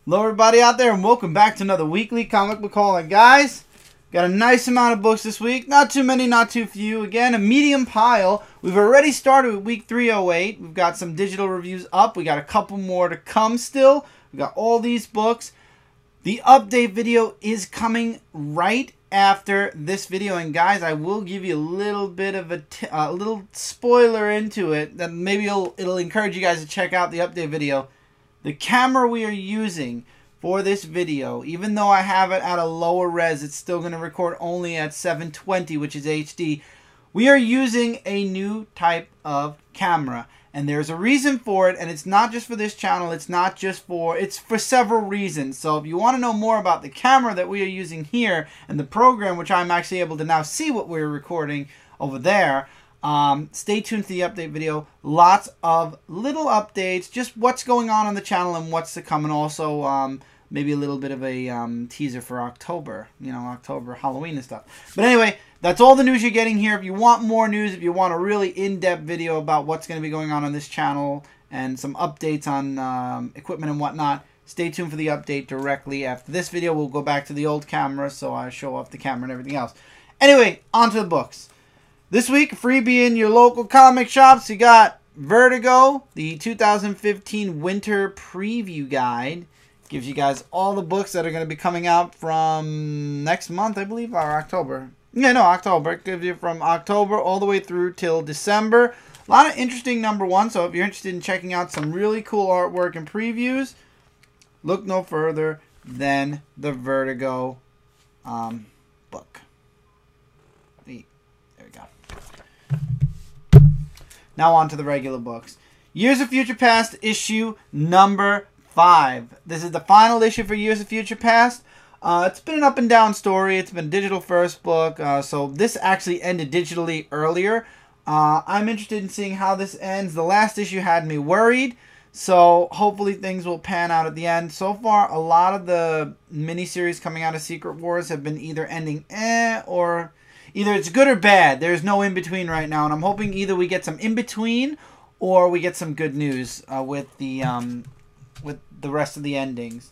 Hello everybody out there and welcome back to another weekly comic book haul. And guys, got a nice amount of books this week. Not too many, not too few. Again, a medium pile. We've already started with week 308. We've got some digital reviews up. We got a couple more to come still. We got all these books. The update video is coming right after this video. And guys, I will give you a little bit of a little spoiler into it that maybe it'll encourage you guys to check out the update video. The camera we are using for this video, even though I have it at a lower res, it's still going to record only at 720, which is HD. We are using a new type of camera, and there's a reason for it, and it's not just for this channel, it's for several reasons. So if you want to know more about the camera that we are using here, and the program, which I'm actually able to now see what we're recording over there, stay tuned to the update video. Lots of little updates, just what's going on the channel and what's to come, and also maybe a little bit of a teaser for October, October Halloween and stuff. But anyway, that's all the news you're getting here. If you want more news, if you want a really in-depth video about what's going to be going on this channel and some updates on equipment and whatnot, stay tuned for the update directly after this video. We'll go back to the old camera, so I show off the camera and everything else. Anyway, on to the books. This week, freebie in your local comic shops, you got Vertigo, the 2015 Winter Preview Guide. Gives you guys all the books that are going to be coming out from next month, I believe, or October. Yeah, no, October. It gives you from October all the way through till December. A lot of interesting #1, so if you're interested in checking out some really cool artwork and previews, look no further than the Vertigo book. There we go. Now on to the regular books. Years of Future Past, issue #5. This is the final issue for Years of Future Past. It's been an up and down story. It's been a digital first book, so this actually ended digitally earlier. I'm interested in seeing how this ends. The last issue had me worried, so hopefully things will pan out at the end. So far, a lot of the miniseries coming out of Secret Wars have been either ending or either it's good or bad. There's no in-between right now, and I'm hoping either we get some in-between or we get some good news with the rest of the endings.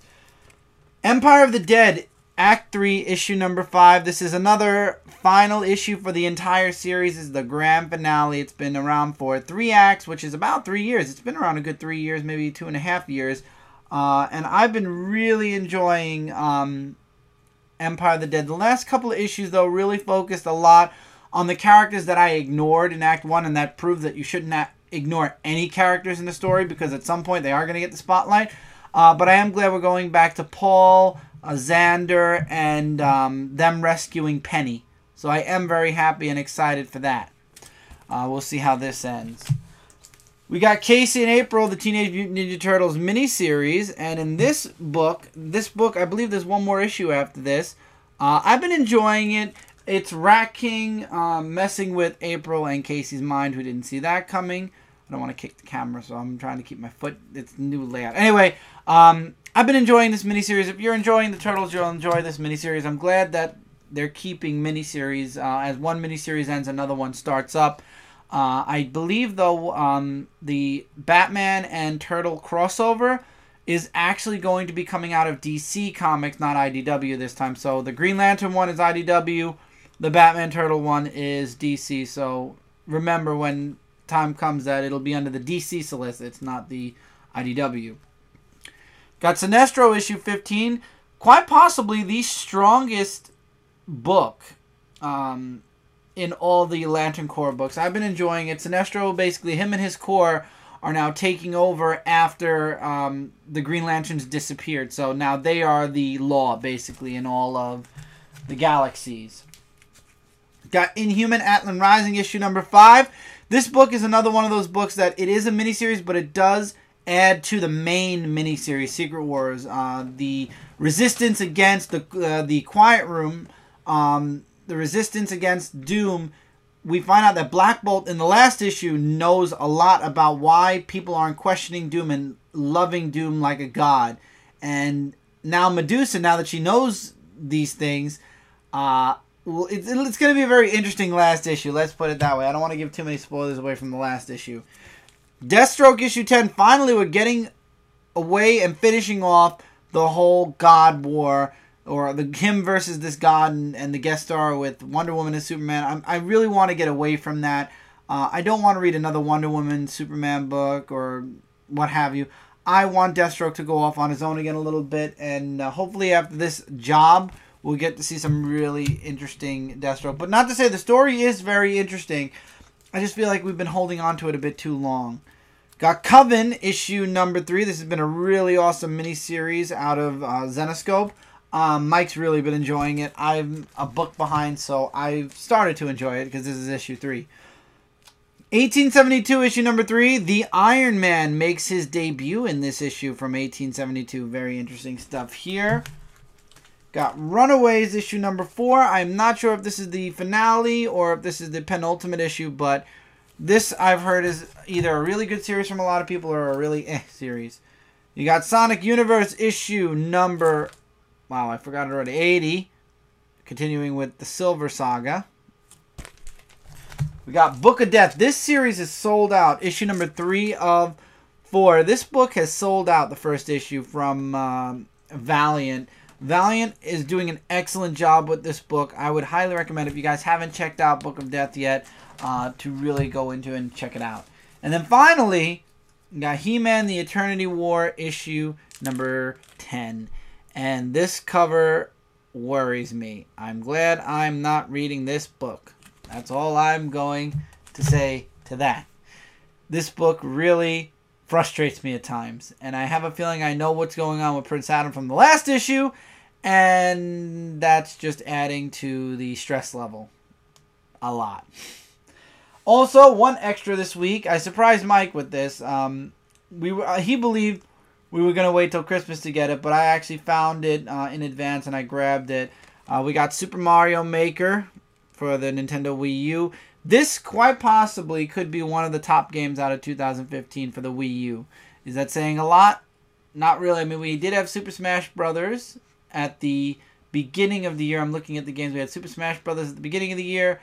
Empire of the Dead, Act 3, issue #5. This is another final issue for the entire series. This is the grand finale. It's been around for 3 acts, which is about 3 years. It's been around a good 3 years, maybe 2.5 years. And I've been really enjoying Empire of the Dead. The last couple of issues, though, really focused a lot on the characters that I ignored in Act 1, and that proved that you shouldn't ignore any characters in the story, because at some point they are going to get the spotlight. But I am glad we're going back to Paul, Xander, and them rescuing Penny. So I am very happy and excited for that. We'll see how this ends. We got Casey and April, the Teenage Mutant Ninja Turtles miniseries, and in this book, I believe there's one more issue after this. I've been enjoying it. It's Rat King messing with April and Casey's mind, who didn't see that coming. I don't want to kick the camera, so I'm trying to keep my foot. It's new layout. Anyway, I've been enjoying this miniseries. If you're enjoying the Turtles, you'll enjoy this miniseries. I'm glad that they're keeping miniseries. As one miniseries ends, another one starts up. I believe, though, the Batman and Turtle crossover is actually going to be coming out of DC Comics, not IDW this time. So the Green Lantern one is IDW. The Batman Turtle one is DC. So remember, when time comes, that it'll be under the DC solicit. It's not the IDW. Got Sinestro issue 15. Quite possibly the strongest book in all the Lantern Corps books. I've been enjoying it. Sinestro, basically, him and his Corps are now taking over after the Green Lanterns disappeared. So now they are the law, basically, in all of the galaxies. Got Inhuman Atlan Rising issue #5. This book is another one of those books that it is a miniseries, but it does add to the main miniseries, Secret Wars. The resistance against the Quiet Room, the resistance against Doom. We find out that Black Bolt in the last issue knows a lot about why people aren't questioning Doom and loving Doom like a god. And now Medusa, now that she knows these things, it's going to be a very interesting last issue. Let's put it that way. I don't want to give too many spoilers away from the last issue. Deathstroke issue 10. Finally, we're getting away and finishing off the whole God war, or him versus this God and the guest star with Wonder Woman and Superman. I really want to get away from that. I don't want to read another Wonder Woman, Superman book, or what have you. I want Deathstroke to go off on his own again a little bit, and hopefully after this job, we'll get to see some really interesting Deathstroke. But not to say the story is very interesting. I just feel like we've been holding on to it a bit too long. Got Coven, issue number 3. This has been a really awesome miniseries out of Zenescope. Mike's really been enjoying it. I'm a book behind, so I've started to enjoy it because this is issue 3. 1872, issue number 3. The Iron Man makes his debut in this issue from 1872. Very interesting stuff here. Got Runaways, issue number 4. I'm not sure if this is the finale or if this is the penultimate issue, but this I've heard is either a really good series from a lot of people or a really series. You got Sonic Universe, issue number, wow, I forgot it already, 80. Continuing with the Silver Saga. We got Book of Death. This series is sold out. Issue number 3 of 4. This book has sold out, the first issue from Valiant. Valiant is doing an excellent job with this book. I would highly recommend, if you guys haven't checked out Book of Death yet, to really go into and check it out. And then finally, we got He-Man the Eternity War, issue number 10. And this cover worries me. I'm glad I'm not reading this book. That's all I'm going to say to that. This book really frustrates me at times. And I have a feeling I know what's going on with Prince Adam from the last issue. And that's just adding to the stress level a lot. Also, one extra this week. I surprised Mike with this. He believed we were going to wait till Christmas to get it, but I actually found it in advance and I grabbed it. We got Super Mario Maker for the Nintendo Wii U. This quite possibly could be one of the top games out of 2015 for the Wii U. Is that saying a lot? Not really. I mean, we did have Super Smash Brothers at the beginning of the year. I'm looking at the games. We had Super Smash Brothers at the beginning of the year.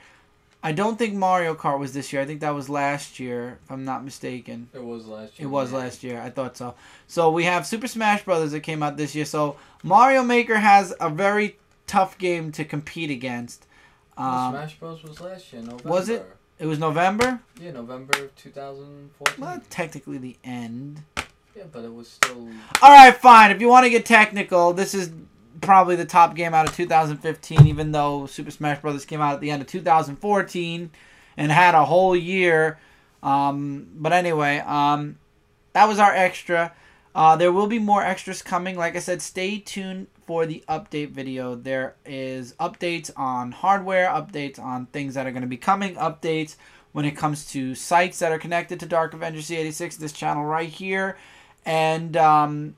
I don't think Mario Kart was this year. I think that was last year, if I'm not mistaken. It was last year. It was last year. I thought so. So we have Super Smash Brothers that came out this year. So Mario Maker has a very tough game to compete against. Smash Bros. Was last year, November. Was it? It was November? Yeah, November of 2014. Well, technically the end. Yeah, but it was still... Alright, fine. If you want to get technical, this is probably the top game out of 2015, even though Super Smash Bros. Came out at the end of 2014 and had a whole year. But anyway, that was our extra. There will be more extras coming. Like I said, stay tuned for the update video. There is updates on hardware, updates on things that are going to be coming, updates when it comes to sites that are connected to Dark Avenger C86, this channel right here, and an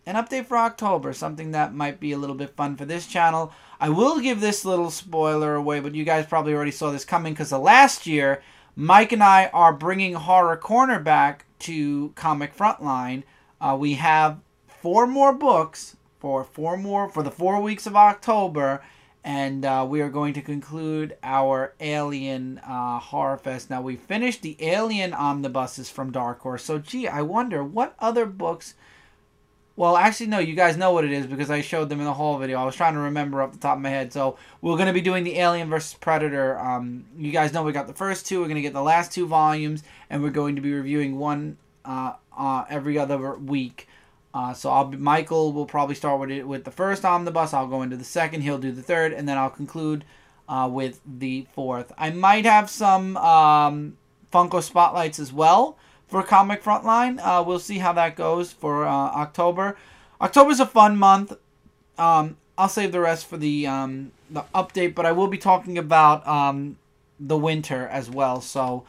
update for October, something that might be a little bit fun for this channel. I will give this little spoiler away, but you guys probably already saw this coming because last year, Mike and I are bringing Horror Corner back to Comic Frontline. We have 4 more books for the 4 weeks of October, and we are going to conclude our Alien Horror Fest. Now, we finished the Alien omnibuses from Dark Horse, so gee, I wonder what other books... Well, actually, no, you guys know what it is because I showed them in the haul video. I was trying to remember off the top of my head. So, we're going to be doing the Alien vs. Predator. You guys know we got the first 2. We're going to get the last 2 volumes, and we're going to be reviewing one every other week. So Michael will probably start with the first omnibus. I'll go into the second. He'll do the third, and then I'll conclude with the 4th. I might have some Funko Spotlights as well for Comic Frontline. We'll see how that goes for October. October's a fun month. I'll save the rest for the update, but I will be talking about the winter as well. So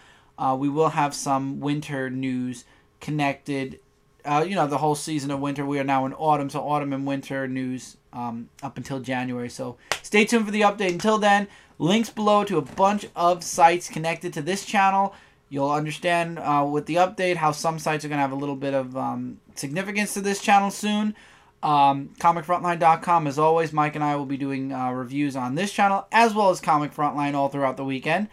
we will have some winter news connected. The whole season of winter. We are now in autumn, so autumn and winter news up until January. So stay tuned for the update. Until then, links below to a bunch of sites connected to this channel. You'll understand with the update how some sites are going to have a little bit of significance to this channel soon. ComicFrontline.com. As always, Mike and I will be doing reviews on this channel as well as Comic Frontline all throughout the weekend.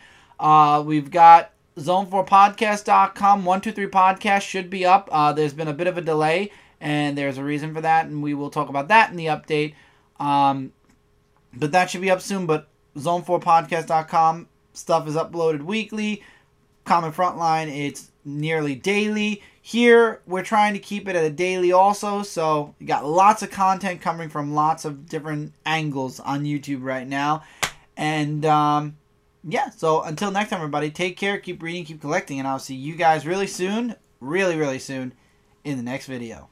We've got Zone4Podcast.com. 123 Podcast should be up. There's been a bit of a delay, and there's a reason for that, and we will talk about that in the update. But that should be up soon. But zone4podcast.com stuff is uploaded weekly. Common Frontline, it's nearly daily. Here, we're trying to keep it at a daily also, so you got lots of content coming from lots of different angles on YouTube right now. And, yeah, so until next time, everybody, take care, keep reading, keep collecting, and I'll see you guys really soon, really, really soon, in the next video.